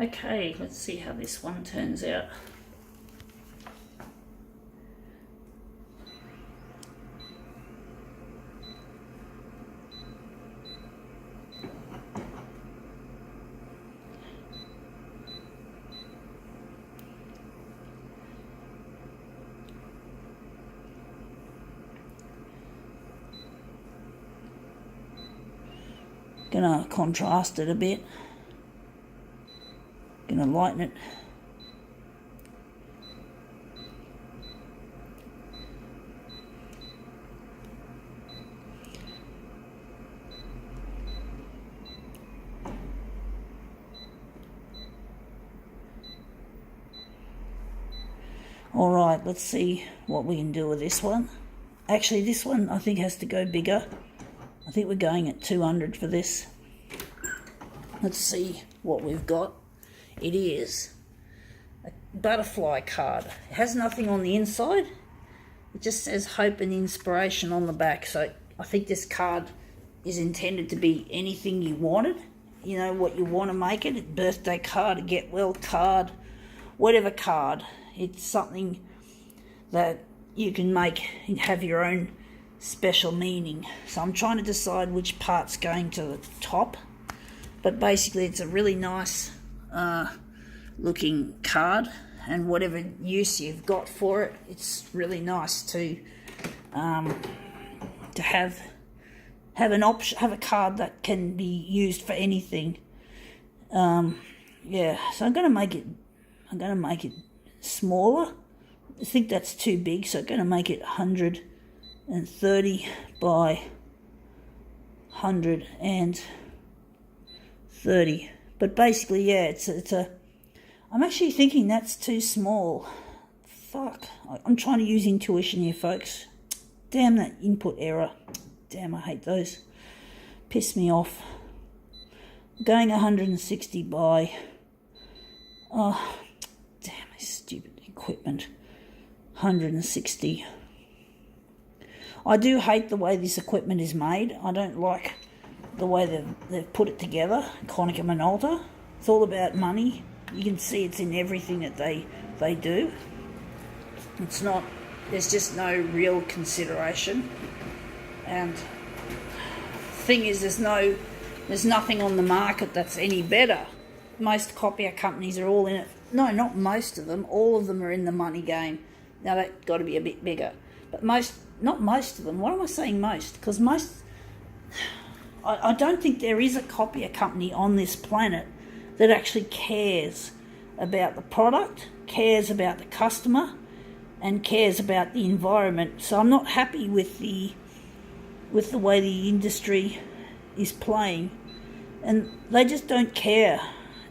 Okay, let's see how this one turns out. Gonna contrast it a bit. Gonna lighten it. Alright, let's see what we can do with this one. Actually, this one I think has to go bigger. I think we're going at 200 for this. Let's see what we've got. It is a butterfly card. It has nothing on the inside. It just says hope and inspiration on the back. So I think this card is intended to be anything you wanted. You know, what you want to make it. A birthday card, a get well card, whatever card. It's something that you can make and have your own special meaning. So I'm trying to decide which part's going to the top. But basically it's a really nice looking card, and whatever use you've got for it, it's really nice to have an option, have a card that can be used for anything. Yeah, so I'm gonna make it smaller. I think that's too big, so I'm gonna make it 130 by 130. But basically, yeah, it's a. I'm actually thinking that's too small. Fuck, I'm trying to use intuition here, folks. Damn that input error. Damn, I hate those. Piss me off. Going 160 by. Oh, damn this stupid equipment. 160. I do hate the way this equipment is made. I don't like the way they've put it together. Konica Minolta. It's all about money. You can see it's in everything that they do. It's not. There's just no real consideration. And the thing is, there's nothing on the market that's any better. Most copier companies are all in it. No, not most of them. All of them are in the money game. Now that's got to be a bit bigger. But not most of them. Why am I saying most? Because I don't think there is a copier company on this planet that actually cares about the product, cares about the customer, and cares about the environment. So I'm not happy with the way the industry is playing, and they just don't care,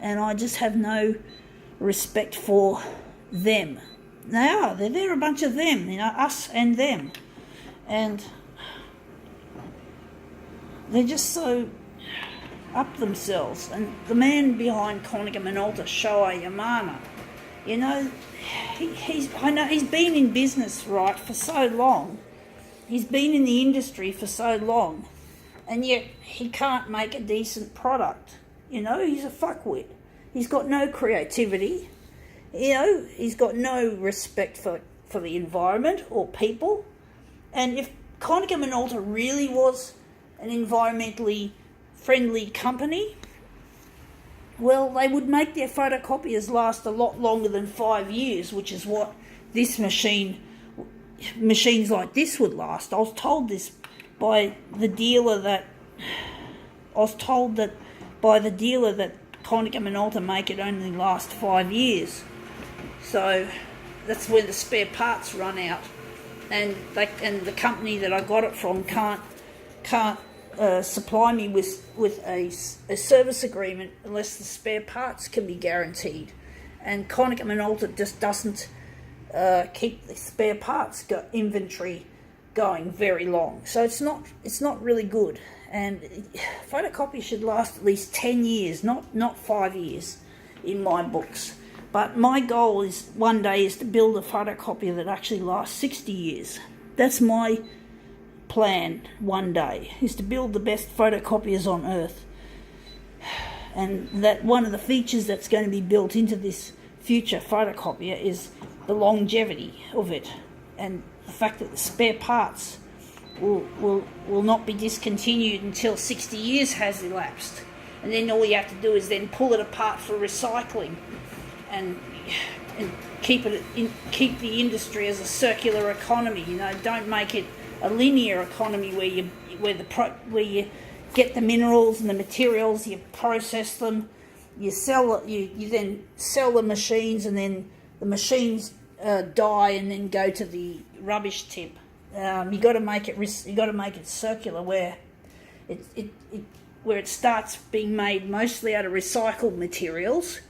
and I just have no respect for them. They're a bunch of them, you know, us and them, and they're just so up themselves. And the man behind Konica Minolta, Shohei Yamane, you know, I know he's been in business, right, for so long. He's been in the industry for so long, and yet he can't make a decent product. You know, he's a fuckwit. He's got no creativity. You know, he's got no respect for the environment or people. And if Konica Minolta really was an environmentally friendly company, well, they would make their photocopiers last a lot longer than 5 years, which is what this machines like this would last. I was told this by the dealer that Konica Minolta make it only last 5 years. So that's when the spare parts run out, and the company that I got it from can't supply me with a service agreement unless the spare parts can be guaranteed. And Konica Minolta just doesn't keep the spare parts inventory going very long. So it's not really good. And photocopies should last at least 10 years, not 5 years in my books. But my goal is one day is to build a photocopier that actually lasts 60 years. That's my plan one day, is to build the best photocopiers on earth. and that one of the features that's going to be built into this future photocopier is the longevity of it, and the fact that the spare parts will not be discontinued until 60 years has elapsed, and then all you have to do is then pull it apart for recycling, and keep the industry as a circular economy. Don't make it a linear economy where you get the minerals and the materials, you process them, you then sell the machines, and then the machines die and then go to the rubbish tip. You got to make it circular, where it starts being made mostly out of recycled materials.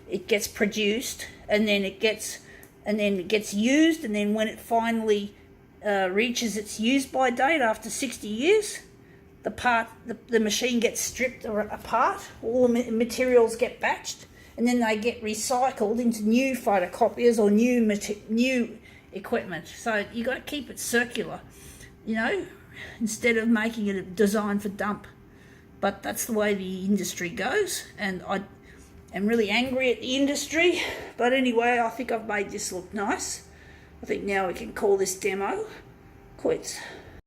It gets produced, and then it gets used, and then when it finally reaches its use-by date after 60 years, the machine gets stripped apart, all the materials get batched, and then they get recycled into new photocopiers or new equipment. So you got to keep it circular, instead of making it designed for dump. But that's the way the industry goes, and I am really angry at the industry. But anyway, I think I've made this look nice. I think now we can call this demo quits.